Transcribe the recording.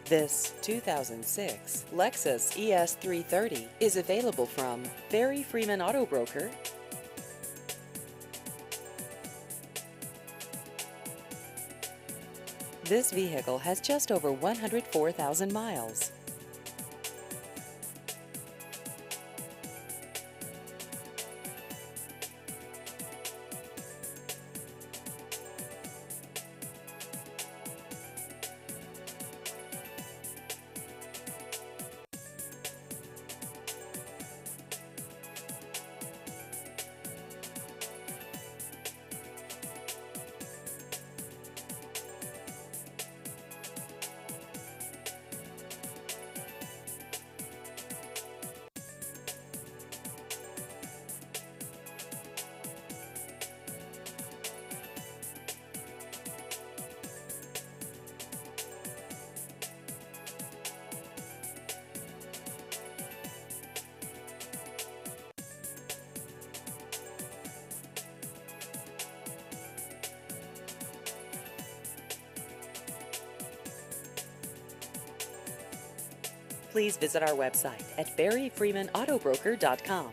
This 2006 Lexus ES330 is available from Barry Freeman Auto Broker. This vehicle has just over 104,000 miles. Please visit our website at barryfreemanautobroker.com.